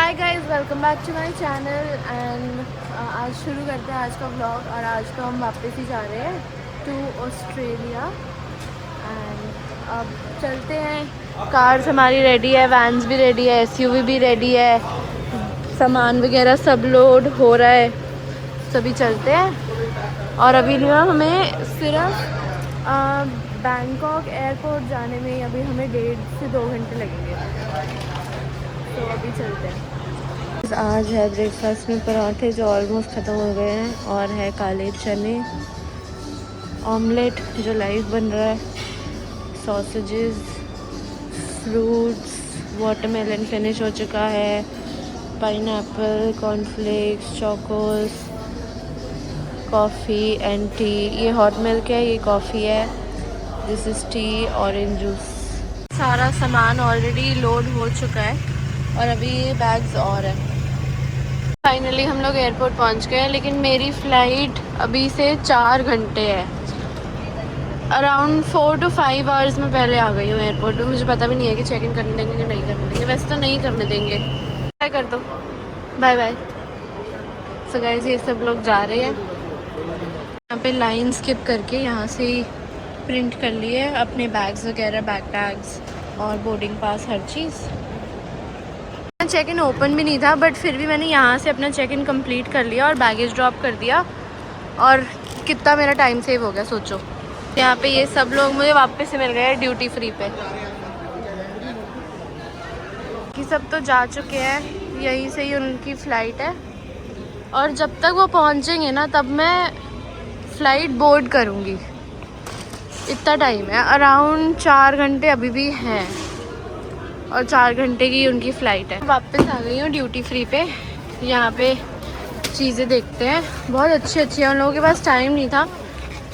Hi guys, welcome back to my channel and आज शुरू करते हैं आज का व्लॉग। और आज तो हम वापस ही जा रहे हैं टू ऑस्ट्रेलिया एंड अब चलते हैं। कार्स हमारी रेडी है, वैन्स भी रेडी है, एसयूवी भी रेडी है, सामान वगैरह सब लोड हो रहा है, सभी चलते हैं। और अभी ना हमें सिर्फ बैंकॉक एयरपोर्ट जाने में अभी हमें 1.5 से 2 घंटे लगेंगे, तो अभी चलते हैं। आज है ब्रेकफास्ट में पराठे जो ऑलमोस्ट ख़त्म हो गए हैं, और है काले चने, ऑमलेट जो लाइव बन रहा है, सॉसेजेस, फ्रूट्स, वाटरमेलन फिनिश हो चुका है, pineapple, cornflakes, Chocos, coffee and T. ये हॉट मिल्क है, ये कॉफ़ी है, this is T, orange juice. सारा सामान ऑलरेडी लोड हो चुका है और अभी ये बैग्स और है। फाइनली हम लोग एयरपोर्ट पहुंच गए हैं, लेकिन मेरी फ़्लाइट अभी से 4 घंटे है। अराउंड 4 to 5 आवर्स में पहले आ गई हूँ एयरपोर्ट में। मुझे पता भी नहीं है कि चेक इन करने देंगे कि नहीं करने देंगे। वैसे तो नहीं करने देंगे। बाय कर दो, बाय बाय। सो गाइस, ये सब लोग जा रहे हैं। यहाँ पे लाइन स्किप करके यहाँ से ही प्रिंट कर लिए अपने बैग्स वगैरह, बैग टैग्स और बोर्डिंग पास, हर चीज़। चेक इन ओपन भी नहीं था, बट फिर भी मैंने यहाँ से अपना चेक इन कंप्लीट कर लिया और बैगेज ड्रॉप कर दिया, और कितना मेरा टाइम सेव हो गया सोचो। यहाँ पे ये सब लोग मुझे वापस से मिल गए हैं ड्यूटी फ्री पे। कि सब तो जा चुके हैं, यहीं से ही उनकी फ़्लाइट है, और जब तक वो पहुँचेंगे ना तब मैं फ़्लाइट बोर्ड करूँगी। इतना टाइम है, अराउंड 4 घंटे अभी भी हैं, और 4 घंटे की उनकी फ़्लाइट है। वापस आ गई हूँ ड्यूटी फ्री पे। यहाँ पे चीज़ें देखते हैं, बहुत अच्छी अच्छी है। उन लोगों के पास टाइम नहीं था,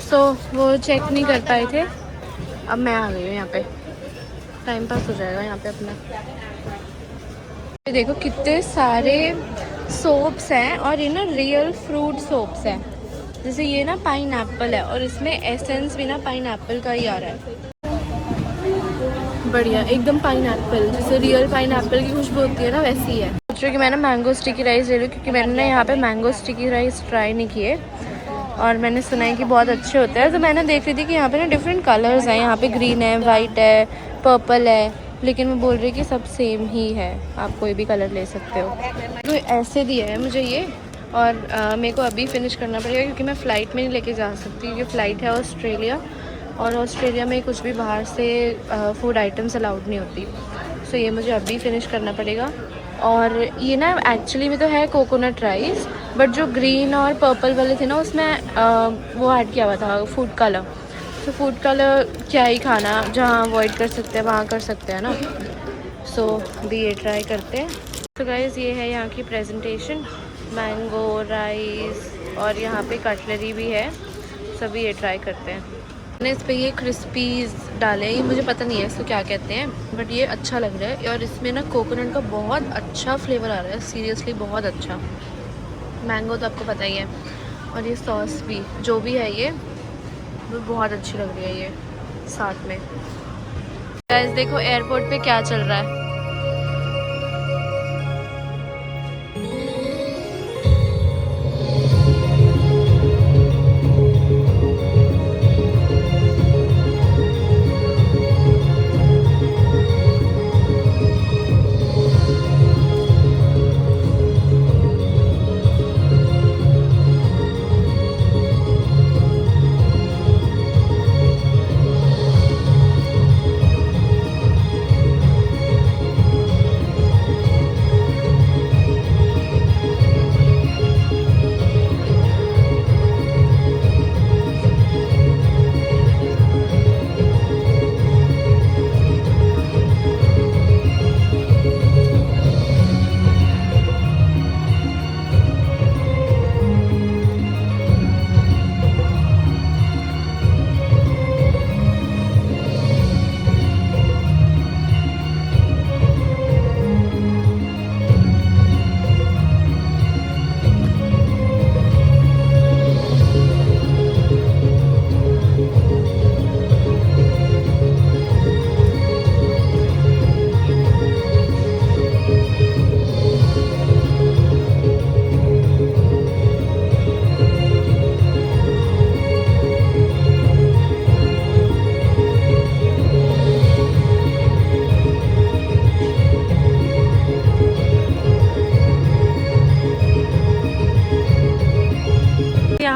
सो वो चेक नहीं कर पाए थे। अब मैं आ गई हूँ यहाँ पे, टाइम पास हो जाएगा यहाँ पे अपना। ये देखो कितने सारे सोप्स हैं, और ये ना रियल फ्रूट सोप्स हैं। जैसे ये ना पाइनएप्पल है, और इसमें एसेंस भी ना पाइनएप्पल का ही आ रहा है। बढ़िया, एकदम पाइनएप्पल, जैसे रियल पाइनएप्पल की खुशबू होती है ना, वैसी ही है। सोच रही हूँ कि मैं ना मैंगो स्टिकी राइस ले लूँ, क्योंकि मैंने ना यहाँ पे मैंगो स्टिकी राइस ट्राई नहीं किए, और मैंने सुना है कि बहुत अच्छे होते हैं। तो मैंने देख रही थी कि यहाँ पे ना डिफरेंट कलर्स हैं। यहाँ पे ग्रीन है, वाइट है, पर्पल है, लेकिन मैं बोल रही कि सब सेम ही है, आप कोई भी कलर ले सकते हो। तो ऐसे दिया है मुझे ये, और मेरे को अभी फ़िनिश करना पड़ेगा, क्योंकि मैं फ़्लाइट में नहीं लेके जा सकती, क्योंकि फ़्लाइट है ऑस्ट्रेलिया, और ऑस्ट्रेलिया में कुछ भी बाहर से फूड आइटम्स अलाउड नहीं होती। सो ये मुझे अभी फ़िनिश करना पड़ेगा। और ये ना एक्चुअली में तो है कोकोनट राइस, बट जो ग्रीन और पर्पल वाले थे ना, उसमें वो ऐड किया हुआ था फूड कलर। तो फूड कलर क्या ही खाना, जहाँ अवॉइड कर सकते हैं वहाँ कर सकते हैं ना। सो भी ये ट्राई करते हैं। तो गाइज़, ये है यहाँ की प्रेजेंटेशन, मैंगो राइस, और यहाँ पे कटलरी भी है। सभी ये ट्राई करते हैं। मैंने इस पर ये क्रिस्पीज़ डाले, ये मुझे पता नहीं है इसको क्या कहते हैं, बट ये अच्छा लग रहा है। और इसमें ना कोकोनट का बहुत अच्छा फ्लेवर आ रहा है, सीरियसली बहुत अच्छा। मैंगो तो आपको पता ही है, और ये सॉस भी जो भी है ये बहुत अच्छी लग रही है ये साथ में। गाइस देखो एयरपोर्ट पे क्या चल रहा है।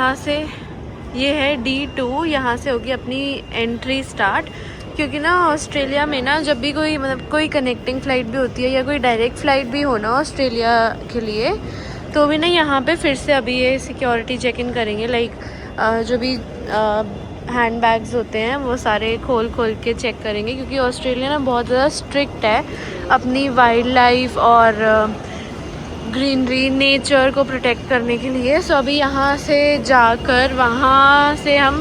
यहाँ से ये है D2, यहाँ से होगी अपनी एंट्री स्टार्ट। क्योंकि ना ऑस्ट्रेलिया में ना जब भी कोई मतलब कोई कनेक्टिंग फ़्लाइट भी होती है या कोई डायरेक्ट फ़्लाइट भी हो ना ऑस्ट्रेलिया के लिए, तो भी ना यहाँ पे फिर से अभी ये सिक्योरिटी चेक इन करेंगे। लाइक जो भी हैंड बैग्स होते हैं वो सारे खोल के चेक करेंगे, क्योंकि ऑस्ट्रेलिया ना बहुत ज़्यादा स्ट्रिक्ट है अपनी वाइल्ड लाइफ और ग्रीनरी नेचर को प्रोटेक्ट करने के लिए। सो अभी यहाँ से जाकर वहाँ से हम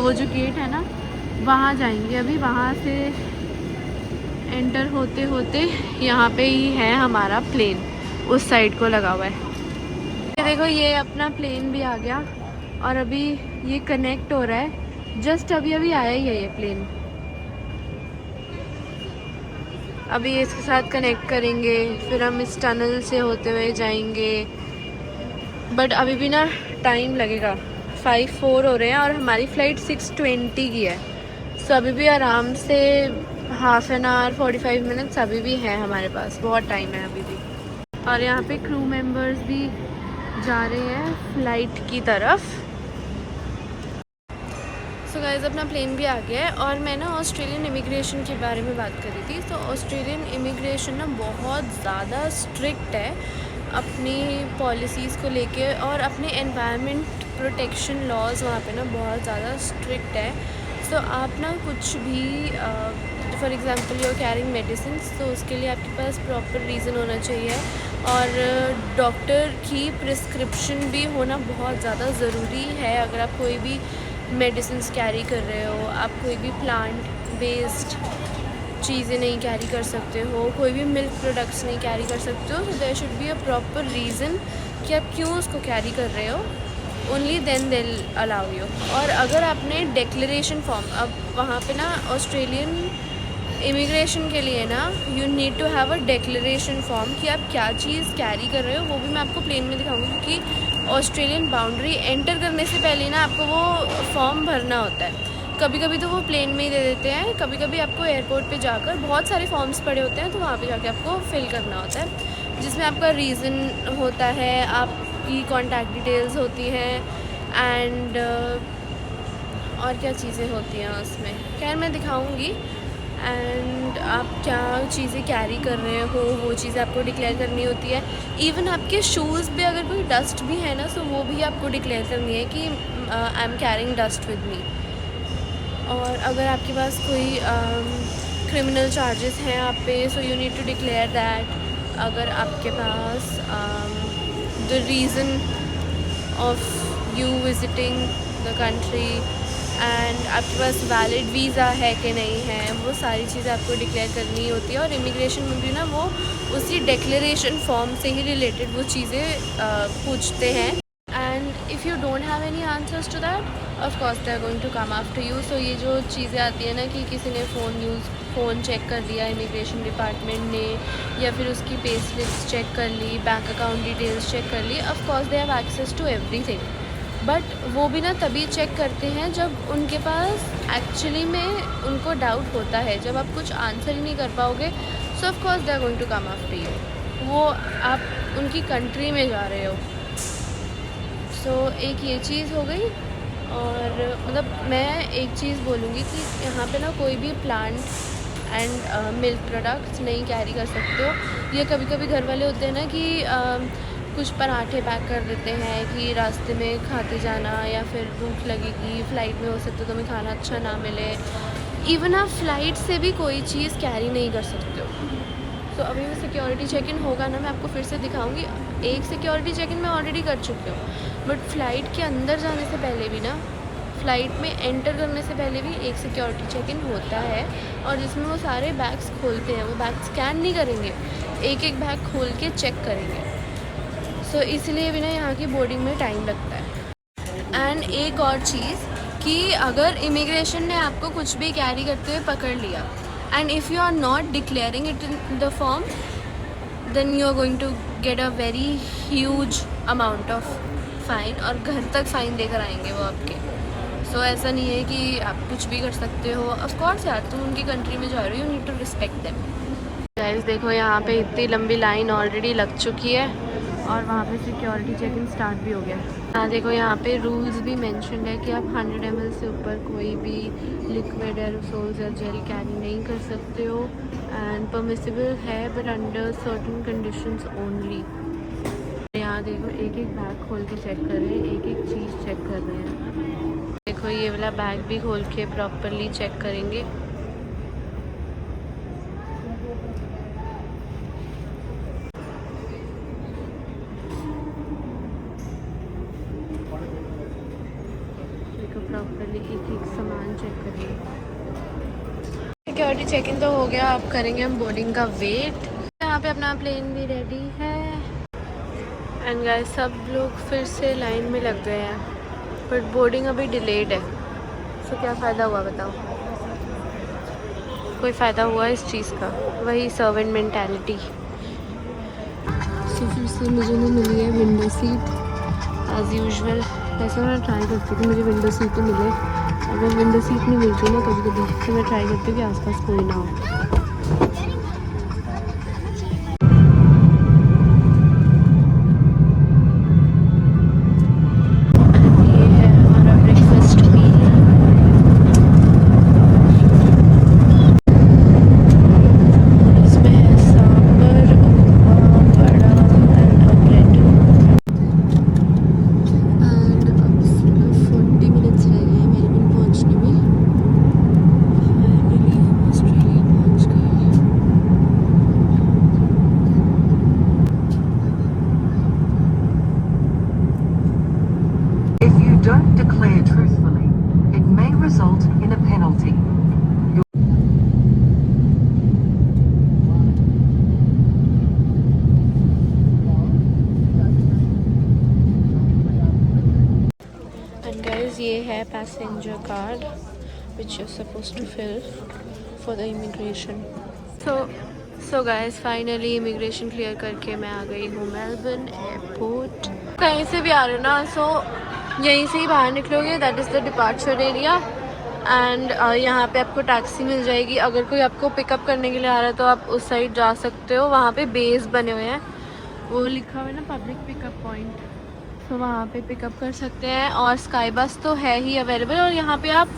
वो जो गेट है ना वहाँ जाएंगे। अभी वहाँ से एंटर होते होते यहाँ पे ही है हमारा प्लेन, उस साइड को लगा हुआ है। ये देखो ये अपना प्लेन भी आ गया और अभी ये कनेक्ट हो रहा है। जस्ट अभी आया ही है ये प्लेन। अभी इसके साथ कनेक्ट करेंगे, फिर हम इस टनल से होते हुए जाएंगे। बट अभी भी ना टाइम लगेगा, 5:04 हो रहे हैं और हमारी फ़्लाइट 6:20 की है। सो अभी भी आराम से हाफ एन आवर 45 मिनट्स अभी भी है हमारे पास, बहुत टाइम है अभी भी। और यहाँ पे क्रू मेंबर्स भी जा रहे हैं फ़्लाइट की तरफ। सो गाइस अपना प्लेन भी आ गया है और मैं ना ऑस्ट्रेलियन इमिग्रेशन के बारे में बात कर रही थी। तो ऑस्ट्रेलियन इमिग्रेशन ना बहुत ज़्यादा स्ट्रिक्ट है अपनी पॉलिसीज़ को लेके, और अपने एनवायरनमेंट प्रोटेक्शन लॉज वहाँ पे ना बहुत ज़्यादा स्ट्रिक्ट है। सो आप ना कुछ भी for example you are carrying medicine, तो उसके लिए आपके पास प्रॉपर रीज़न होना चाहिए और डॉक्टर की प्रिस्क्रिप्शन भी होना बहुत ज़्यादा ज़रूरी है। अगर आप कोई भी मेडिसिन कैरी कर रहे हो, आप कोई भी प्लांट बेस्ड चीज़ें नहीं कैरी कर सकते हो, कोई भी मिल्क प्रोडक्ट्स नहीं कैरी कर सकते हो। तो there should be a proper reason कि आप क्यों उसको कैरी कर रहे हो, only then they allow you. और अगर आपने डिक्लेरेशन फॉर्म, अब वहाँ पे ना ऑस्ट्रेलियन इमिग्रेशन के लिए ना you need to have a declaration form कि आप क्या चीज़ कैरी कर रहे हो। वो भी मैं आपको प्लेन में दिखाऊंगी, क्योंकि ऑस्ट्रेलियन बाउंड्री एंटर करने से पहले ना आपको वो फॉर्म भरना होता है। कभी कभी तो वो प्लेन में ही दे देते हैं, कभी कभी आपको एयरपोर्ट पे जाकर बहुत सारे फॉर्म्स पड़े होते हैं, तो वहाँ पे जाके आपको फिल करना होता है, जिसमें आपका रीज़न होता है, आपकी कॉन्टैक्ट डिटेल्स होती हैं एंड और क्या चीज़ें होती हैं उसमें, खैर मैं दिखाऊँगी। एंड आप क्या चीज़ें कैरी कर रहे हो वो चीज़ें आपको डिक्लेयर करनी होती है। इवन आपके शूज़ पे अगर कोई डस्ट भी है ना, तो वो भी आपको डिक्लेयर करनी है कि I am carrying dust with me. और अगर आपके पास कोई क्रिमिनल चार्जेस हैं आप पे, so you need to declare that. अगर आपके पास the reason of you visiting the country and आपके पास वैलिड वीज़ा है कि नहीं है, वो सारी चीज़ें आपको डिक्लेयर करनी होती है। और इमिग्रेशन में भी ना वो उसी डिक्लेरेशन फॉर्म से ही रिलेटेड वो चीज़ें पूछते हैं। And if you don't have any answers to that, of course they are going to come after you. So ये जो चीज़ें आती हैं ना कि किसी ने फ़ोन चेक कर लिया इमिग्रेशन डिपार्टमेंट ने, या फिर उसकी पे स्लिप्स चेक कर ली, बैंक अकाउंट डिटेल्स चेक कर ली, of course they have access to everything. But वो भी ना तभी चेक करते हैं जब उनके पास एक्चुअली में उनको डाउट होता है। जब आप कुछ आंसर ही नहीं कर पाओगे, so of course they are going to come after you. वो आप उनकी कंट्री में जा रहे हो। सो एक ये चीज़ हो गई। और मतलब मैं एक चीज़ बोलूँगी कि यहाँ पे ना कोई भी प्लांट एंड मिल्क प्रोडक्ट्स नहीं कैरी कर सकते हो। ये कभी कभी घर वाले होते हैं ना कि कुछ पराठे पैक कर देते हैं कि रास्ते में खाते जाना, या फिर भूख लगेगी, फ़्लाइट में हो सकता है तुम्हें खाना अच्छा ना मिले। इवन आप फ़्लाइट से भी कोई चीज़ कैरी नहीं कर सकते हो। तो अभी वो सिक्योरिटी चेक इन होगा ना, मैं आपको फिर से दिखाऊंगी। एक सिक्योरिटी चेक इन मैं ऑलरेडी कर चुकी हूँ, बट फ़्लाइट के अंदर जाने से पहले भी ना, फ़्लाइट में एंटर करने से पहले भी एक सिक्योरिटी चेक इन होता है, और जिसमें वो सारे बैग्स खोलते हैं। वो बैग स्कैन नहीं करेंगे, एक एक बैग खोल के चेक करेंगे। सो इसलिए भी ना यहाँ की बोर्डिंग में टाइम लगता है। एंड एक और चीज़ कि अगर इमिग्रेशन ने आपको कुछ भी कैरी करते हुए पकड़ लिया, and if you are not declaring it in the form, then you are going to get a very huge amount of fine, और घर तक फ़ाइन देकर आएंगे वो आपके। सो ऐसा नहीं है कि आप कुछ भी कर सकते हो। ऑफ कोर्स यार, तुम उनकी कंट्री में जा रहे हो, you need to respect them. Guys देखो यहाँ पे इतनी लंबी लाइन ऑलरेडी लग चुकी है, और वहाँ पे सिक्योरिटी चेक इन स्टार्ट भी हो गया। हाँ देखो यहाँ पे रूल्स भी मेंशन है कि आप 100 ml से ऊपर कोई भी लिक्विड एरोसोल्स या जेल कैरी नहीं कर सकते हो एंड परमिसिबल है but under certain conditions only. यहाँ देखो एक एक बैग खोल के चेक कर रहे हैं, एक एक चीज़ चेक कर रहे हैं। देखो ये वाला बैग भी खोल के प्रॉपरली चेक करेंगे। प्रॉपरली एक एक सामान चेक करिए। सिक्योरिटी चेक इन तो हो गया, अब करेंगे हम बोर्डिंग का वेट। यहाँ पे अपना प्लेन भी रेडी है एंड गाइस सब लोग फिर से लाइन में लग गए हैं बट बोर्डिंग अभी डिलेड है। तो क्या फ़ायदा हुआ बताओ? कोई फ़ायदा हुआ इस चीज़ का? वही सर्वेंट मेंटालिटी। सो फिर से मुझे ना मिली है विंडो सीट एज़ यूजुअल। वैसे मैं ट्राई करती थी मुझे विंडो सीट तो मिले, अगर विंडो सीट नहीं मिलती ना कभी कभी तो मैं ट्राई करती हूँ कि आसपास कोई ना हो। Don't declare truthfully, it may result in a penalty. And guys, ये है passenger card which you're supposed to fill for the immigration. So guys, finally immigration clear करके मैं आ गई हूँ मेलबर्न एयरपोर्ट। कहीं से भी आ रहे हो ना यहीं से ही बाहर निकलोगे, that is the departure area and यहाँ पे आपको टैक्सी मिल जाएगी। अगर कोई आपको पिकअप करने के लिए आ रहा है तो आप उस साइड जा सकते हो। वहाँ पे बेस बने हुए हैं, वो लिखा हुआ है ना पब्लिक पिकअप पॉइंट, तो वहाँ पे पिकअप कर सकते हैं। और स्काई बस तो है ही अवेलेबल और यहाँ पे आप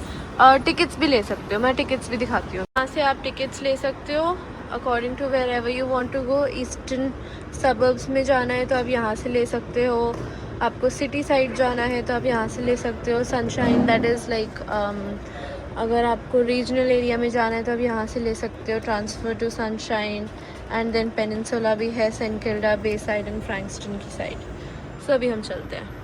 टिकट्स भी ले सकते हो। मैं टिकट्स भी दिखाती हूँ। यहाँ से आप टिकट्स ले सकते हो according to wherever you want to go. Eastern suburbs में जाना है तो आप यहाँ से ले सकते हो, आपको सिटी साइड जाना है तो आप यहाँ से ले सकते हो। सनशाइन दैट इज़ लाइक अगर आपको रीजनल एरिया में जाना है तो आप यहाँ से ले सकते हो transfer to Sunshine and then Peninsula भी है, St Kilda, Bayside and Frankston की साइड। सो अभी हम चलते हैं।